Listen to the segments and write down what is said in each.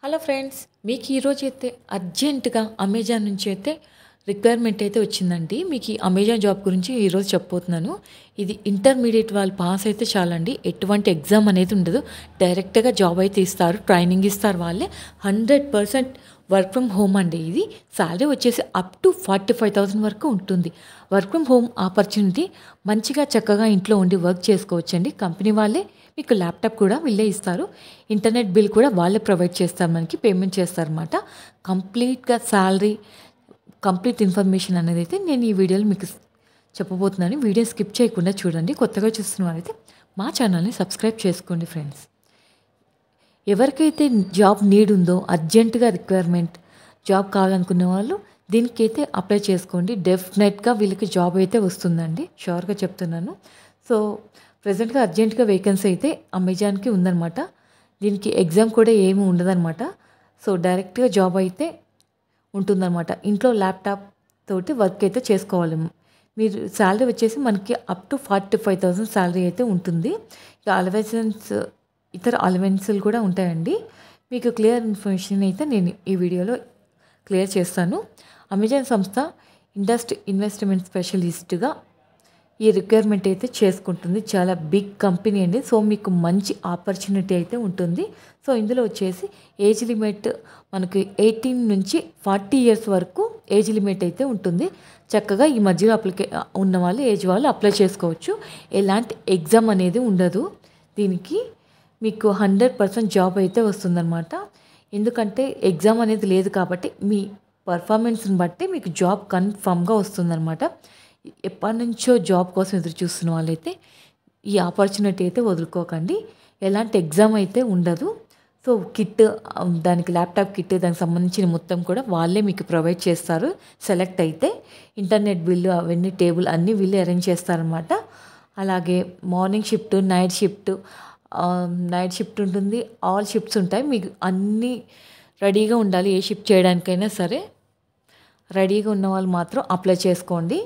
Hello friends, మీకు ఈరోజు అయితే అర్జెంటుగా అమెజాన్ నుంచి అయితే రిక్వైర్మెంట్ అయితే వచ్చిందండి. మీకు ఈ అమెజాన్ జాబ్ గురించి ఈరోజు చెప్పబోతున్నాను. ఇది ఇంటర్మీడియట్ వాళ్ళు పాస్ అయితే చాలండి, ఎటువంటి ఎగ్జామ్ అనేది ఉండదు. డైరెక్ట్గా జాబ్ అయితే ఇస్తారు, ట్రైనింగ్ ఇస్తారు వాళ్ళే. 100% వర్క్ ఫ్రమ్ హోమ్ అండి. ఇది శాలరీ వచ్చేసి అప్ టు 45,000 వరకు ఉంటుంది. వర్క్ ఫ్రమ్ హోమ్ ఆపర్చునిటీ, మంచిగా చక్కగా ఇంట్లో ఉండి వర్క్ చేసుకోవచ్చండి. కంపెనీ వాళ్ళే మీకు ల్యాప్టాప్ కూడా వీళ్ళే ఇస్తారు. ఇంటర్నెట్ బిల్ కూడా వాళ్ళే ప్రొవైడ్ చేస్తారు, మనకి పేమెంట్ చేస్తారన్నమాట. కంప్లీట్గా శాలరీ, కంప్లీట్ ఇన్ఫర్మేషన్ అనేది అయితే నేను ఈ వీడియోలో మీకు చెప్పబోతున్నాను. వీడియో స్కిప్ చేయకుండా చూడండి. కొత్తగా చూస్తున్న వారైతే మా ఛానల్ని సబ్స్క్రైబ్ చేసుకోండి ఫ్రెండ్స్. ఎవరికైతే జాబ్ నీడ్ ఉందో, అర్జెంటుగా రిక్వైర్మెంట్ జాబ్ కావాలనుకునే వాళ్ళు దీనికైతే అప్లై చేసుకోండి. డెఫినెట్గా వీళ్ళకి జాబ్ అయితే వస్తుందండి, షూర్గా చెప్తున్నాను. సో ప్రజెంట్గా అర్జెంటుగా వేకెన్సీ అయితే అమెజాన్కి ఉందన్నమాట. దీనికి ఎగ్జామ్ కూడా ఏమీ ఉండదన్నమాట. సో డైరెక్ట్గా జాబ్ అయితే ఉంటుందన్నమాట. ఇంట్లో ల్యాప్టాప్ తోటి వర్క్ అయితే చేసుకోవాలి. మీరు శాలరీ వచ్చేసి మనకి అప్ టు 45,000 శాలరీ అయితే ఉంటుంది. ఇక అలవెన్సెస్, ఇతర అలవెన్సులు కూడా ఉంటాయండి. మీకు క్లియర్ ఇన్ఫర్మేషన్ అయితే నేను ఈ వీడియోలో క్లియర్ చేస్తాను. అమెజాన్ సంస్థ ఇండస్ట్రీ ఇన్వెస్ట్మెంట్ స్పెషలిస్ట్గా ఈ రిక్వైర్మెంట్ అయితే చేసుకుంటుంది. చాలా బిగ్ కంపెనీ అండి. సో మీకు మంచి ఆపర్చునిటీ అయితే ఉంటుంది. సో ఇందులో వచ్చేసి ఏజ్ లిమిట్ మనకి 18 నుంచి 40 ఇయర్స్ వరకు ఏజ్ లిమిట్ అయితే ఉంటుంది. చక్కగా ఈ మధ్యలో ఉన్న వాళ్ళు, ఏజ్ వాళ్ళు అప్లై చేసుకోవచ్చు. ఎలాంటి ఎగ్జామ్ అనేది ఉండదు. దీనికి మీకు 100% జాబ్ అయితే వస్తుందన్నమాట. ఎందుకంటే ఎగ్జామ్ అనేది లేదు కాబట్టి మీ పర్ఫార్మెన్స్ని బట్టి మీకు జాబ్ కన్ఫర్మ్గా వస్తుందన్నమాట. ఎప్పటి నుంచో జాబ్ కోసం ఎదురు చూస్తున్న వాళ్ళైతే ఈ ఆపర్చునిటీ అయితే వదులుకోకండి. ఎలాంటి ఎగ్జామ్ అయితే ఉండదు. సో కిట్, దానికి ల్యాప్టాప్ కిట్, దానికి సంబంధించిన మొత్తం కూడా వాళ్ళే మీకు ప్రొవైడ్ చేస్తారు. సెలెక్ట్ అయితే ఇంటర్నెట్ బిల్లు అవన్నీ, టేబుల్ అన్నీ వీళ్ళే అరేంజ్ చేస్తారనమాట. అలాగే మార్నింగ్ షిఫ్ట్, నైట్ షిఫ్ట్ ఉంటుంది. ఆల్ షిఫ్ట్స్ ఉంటాయి. మీకు అన్నీ రెడీగా ఉండాలి. ఏ షిఫ్ట్ చేయడానికైనా సరే రెడీగా ఉన్న వాళ్ళు మాత్రం అప్లై చేసుకోండి.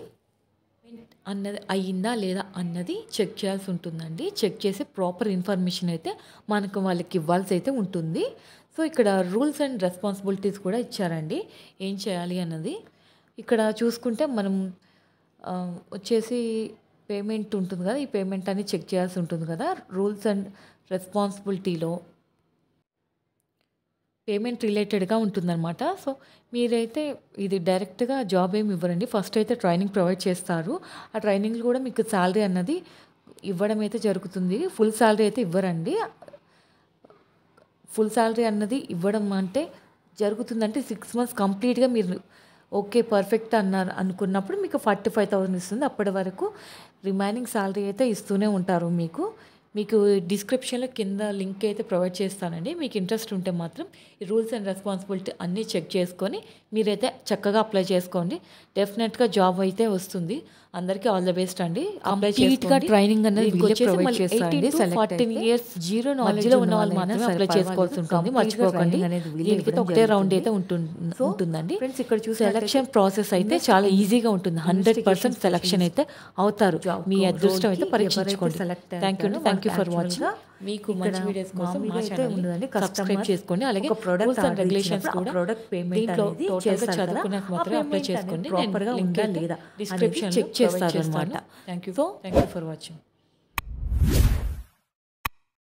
అన్నది అయ్యిందా లేదా అన్నది చెక్ చేయాల్సి ఉంటుందండి. చెక్ చేసి ప్రాపర్ ఇన్ఫర్మేషన్ అయితే మనకు వాళ్ళకి ఇవ్వాల్సి అయితే ఉంటుంది. సో ఇక్కడ రూల్స్ అండ్ రెస్పాన్సిబిలిటీస్ కూడా ఇచ్చారండి, ఏం చేయాలి అన్నది. ఇక్కడ చూసుకుంటే మనం వచ్చేసి పేమెంట్ ఉంటుంది కదా, ఈ పేమెంట్ అని చెక్ చేయాల్సి ఉంటుంది కదా. రూల్స్ అండ్ రెస్పాన్సిబిలిటీలో పేమెంట్ రిలేటెడ్గా ఉంటుందన్నమాట. సో మీరైతే ఇది డైరెక్ట్గా జాబ్ ఏమి ఇవ్వరండి. ఫస్ట్ అయితే ట్రైనింగ్ ప్రొవైడ్ చేస్తారు. ఆ ట్రైనింగ్లో కూడా మీకు శాలరీ అన్నది ఇవ్వడం అయితే జరుగుతుంది. ఫుల్ శాలరీ అయితే ఇవ్వరండి. ఫుల్ శాలరీ అన్నది ఇవ్వడం అంటే జరుగుతుందంటే 6 months కంప్లీట్గా మీరు ఓకే పర్ఫెక్ట్ అనుకున్నప్పుడు మీకు 45,000 ఇస్తుంది. అప్పటి వరకు రిమైనింగ్ శాలరీ అయితే ఇస్తూనే ఉంటారు. మీకు డిస్క్రిప్షన్లో కింద లింక్ అయితే ప్రొవైడ్ చేస్తానండి. మీకు ఇంట్రెస్ట్ ఉంటే మాత్రం ఈ రూల్స్ అండ్ రెస్పాన్సిబిలిటీ అన్నీ చెక్ చేసుకొని మీరైతే చక్కగా అప్లై చేసుకోండి. డెఫినెట్గా జాబ్ అయితే వస్తుంది. అందరికీ ఆల్ ద బెస్ట్ అండి. అప్లై చేసిగా ట్రైనింగ్ అనేది ప్రొవైడ్ చేస్తారండి. 14 years జీరో నాలెడ్జ్లో ఉన్న వాళ్ళు మాత్రమే అప్లై చేసుకోవాల్సి ఉంటుంది, మర్చిపోకండి. దీనికి ఒకటే రౌండ్ అయితే ఉంటుందండి. ఫ్రెండ్స్ ఇక్కడ చూసి సెలక్షన్ ప్రాసెస్ అయితే చాలా ఈజీగా ఉంటుంది. 100% సెలక్షన్ అయితే అవుతారు. మీ అదృష్టం అయితే పరీక్షించుకోండి. Thank you for watching. మీకు మంచి వీడియోస్ కోసం మా ఛానల్ని సబ్స్క్రైబ్ చేసుకోండి. అలాగే రూల్స్ అండ్ రెగ్యులేషన్స్ కూడా దీంట్లో టోటల్గా చదువుకున్నాక మాత్రమే అప్లై చేసుకోండి. ప్రాపర్గా ఉందా లేదా డిస్క్రిప్షన్ చెక్ చేస్తారు అనమాట. Thank you for watching.